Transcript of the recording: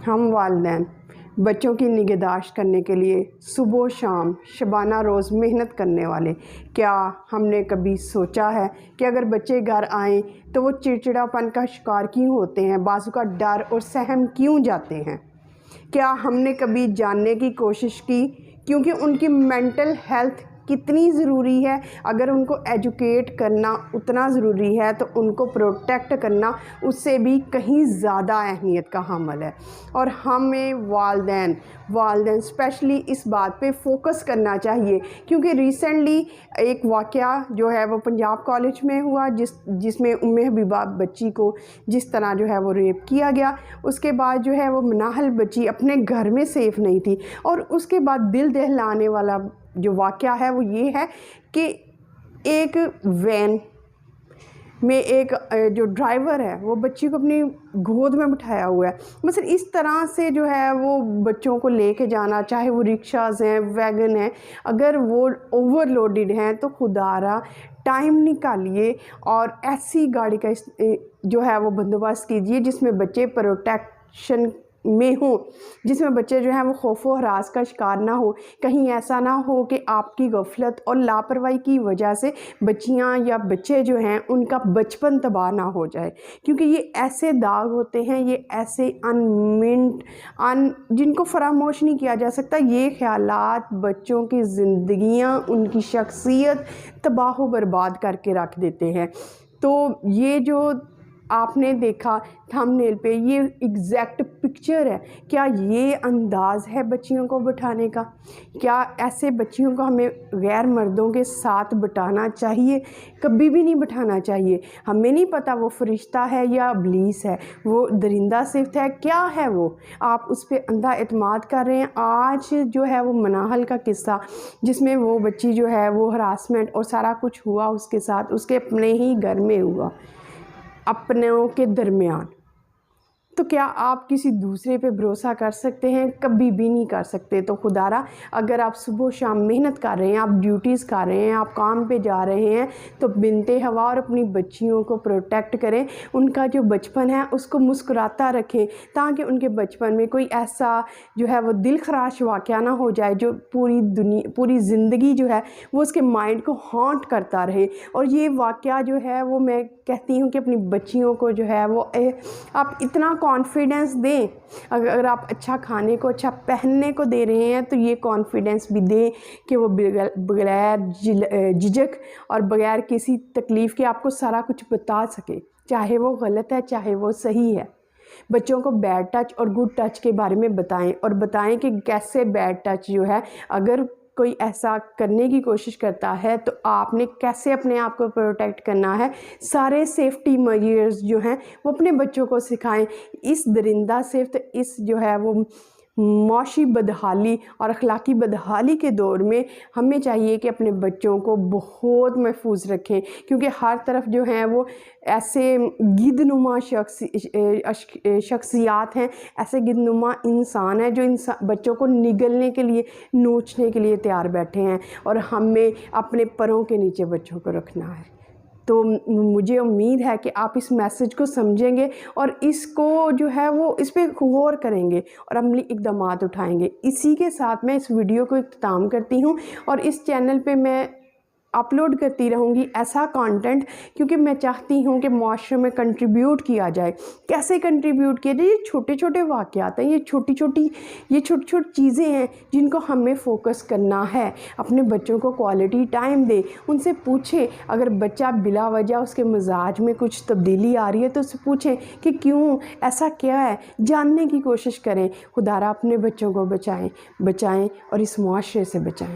ہم والدین بچوں کی نگہداشت کرنے کے لیے صبح و شام شبانہ روز محنت کرنے والے، کیا ہم نے کبھی سوچا ہے کہ اگر بچے گھر آئیں تو وہ چڑچڑاپن کا شکار کیوں ہوتے ہیں، بعض اوقات ڈر اور سہم کیوں جاتے ہیں؟ کیا ہم نے کبھی جاننے کی کوشش کی کیونکہ ان کی مینٹل ہیلتھ کتنی ضروری ہے؟ اگر ان کو ایجوکیٹ کرنا اتنا ضروری ہے تو ان کو پروٹیکٹ کرنا اس سے بھی کہیں زیادہ اہمیت کا حامل ہے۔ اور ہمیں والدین اسپیشلی اس بات پہ فوکس کرنا چاہیے، کیونکہ ریسنٹلی ایک واقعہ جو ہے وہ پنجاب کالج میں ہوا جس میں ام حبیبہ بچی کو جس طرح جو ہے وہ ریپ کیا گیا۔ اس کے بعد جو ہے وہ مناحل بچی اپنے گھر میں سیف نہیں تھی، اور اس کے بعد دل دہلانے والا جو واقعہ ہے وہ یہ ہے کہ ایک وین میں ایک جو ڈرائیور ہے وہ بچی کو اپنی گود میں بٹھایا ہوا ہے۔ مثلا اس طرح سے جو ہے وہ بچوں کو لے کے جانا، چاہے وہ رکشاز ہیں، ویگن ہیں، اگر وہ اوور لوڈڈ ہیں تو خدا را ٹائم نکالیے اور ایسی گاڑی کا جو ہے وہ بندوبست کیجیے جس میں بچے پروٹیکشن میں ہوں، جس میں بچے جو ہیں وہ خوف و ہراس کا شکار نہ ہو۔ کہیں ایسا نہ ہو کہ آپ کی غفلت اور لاپرواہی کی وجہ سے بچیاں یا بچے جو ہیں ان کا بچپن تباہ نہ ہو جائے، کیونکہ یہ ایسے داغ ہوتے ہیں، یہ ایسے جن کو فراموش نہیں کیا جا سکتا۔ یہ خیالات بچوں کی زندگیاں، ان کی شخصیت تباہ و برباد کر کے رکھ دیتے ہیں۔ تو یہ جو آپ نے دیکھا تھمبنیل پہ، یہ ایگزیکٹ پکچر ہے۔ کیا یہ انداز ہے بچیوں کو بٹھانے کا؟ کیا ایسے بچیوں کو ہمیں غیر مردوں کے ساتھ بٹھانا چاہیے؟ کبھی بھی نہیں بٹھانا چاہیے۔ ہمیں نہیں پتہ وہ فرشتہ ہے یا ابلیس ہے، وہ درندہ صفت ہے، کیا ہے وہ؟ آپ اس پہ اندھا اعتماد کر رہے ہیں۔ آج جو ہے وہ مناحل کا قصہ جس میں وہ بچی جو ہے وہ ہراسمنٹ اور سارا کچھ ہوا اس کے ساتھ، اس کے اپنے ہی گھر میں ہوا، اپنوں کے درمیان، تو کیا آپ کسی دوسرے پہ بھروسہ کر سکتے ہیں؟ کبھی بھی نہیں کر سکتے۔ تو خدا را اگر آپ صبح و شام محنت کر رہے ہیں، آپ ڈیوٹیز کر رہے ہیں، آپ کام پہ جا رہے ہیں، تو بنت ہوا اور اپنی بچیوں کو پروٹیکٹ کریں۔ ان کا جو بچپن ہے اس کو مسکراتا رکھیں، تاکہ ان کے بچپن میں کوئی ایسا جو ہے وہ دل خراش واقعہ نہ ہو جائے جو پوری زندگی جو ہے وہ اس کے مائنڈ کو ہانٹ کرتا رہے۔ اور یہ واقعہ جو ہے وہ میں کہتی ہوں کہ اپنی بچیوں کو جو ہے وہ آپ اتنا کانفیڈنس دیں۔ اگر آپ اچھا کھانے کو، اچھا پہننے کو دے رہے ہیں تو یہ کانفیڈنس بھی دیں کہ وہ بغیر جھجک اور بغیر کسی تکلیف کے آپ کو سارا کچھ بتا سکے، چاہے وہ غلط ہے چاہے وہ صحیح ہے۔ بچوں کو بیڈ ٹچ اور گڈ ٹچ کے بارے میں بتائیں، اور بتائیں کہ کیسے بیڈ ٹچ جو ہے اگر کوئی ایسا کرنے کی کوشش کرتا ہے تو آپ نے کیسے اپنے آپ کو پروٹیکٹ کرنا ہے۔ سارے سیفٹی میجرز جو ہیں وہ اپنے بچوں کو سکھائیں۔ اس درندہ صفت، اس جو ہے وہ معاشی بدحالی اور اخلاقی بدحالی کے دور میں ہمیں چاہیے کہ اپنے بچوں کو بہت محفوظ رکھیں، کیونکہ ہر طرف جو ہیں وہ ایسے گدنما شخصیات ہیں، ایسے گدنما انسان ہیں جو بچوں کو نگلنے کے لیے، نوچنے کے لیے تیار بیٹھے ہیں، اور ہمیں اپنے پروں کے نیچے بچوں کو رکھنا ہے۔ تو مجھے امید ہے کہ آپ اس میسج کو سمجھیں گے اور اس کو جو ہے وہ اس پہ غور کریں گے اور عملی اقدامات اٹھائیں گے۔ اسی کے ساتھ میں اس ویڈیو کو اختتام کرتی ہوں، اور اس چینل پہ میں اپلوڈ کرتی رہوں گی ایسا کانٹینٹ، کیونکہ میں چاہتی ہوں کہ معاشرے میں کنٹریبیوٹ کیا جائے۔ کیسے کنٹریبیوٹ کیا جائے؟ یہ چھوٹے چھوٹے واقعات ہیں، یہ چھوٹی چھوٹی چیزیں ہیں جن کو ہمیں فوکس کرنا ہے۔ اپنے بچوں کو کوالٹی ٹائم دیں، ان سے پوچھیں، اگر بچہ بلا وجہ اس کے مزاج میں کچھ تبدیلی آ رہی ہے تو اس سے پوچھیں کہ کیوں، ایسا کیا ہے، جاننے کی کوشش کریں۔ خدا را اپنے بچوں کو بچائیں اور اس معاشرے سے بچائیں۔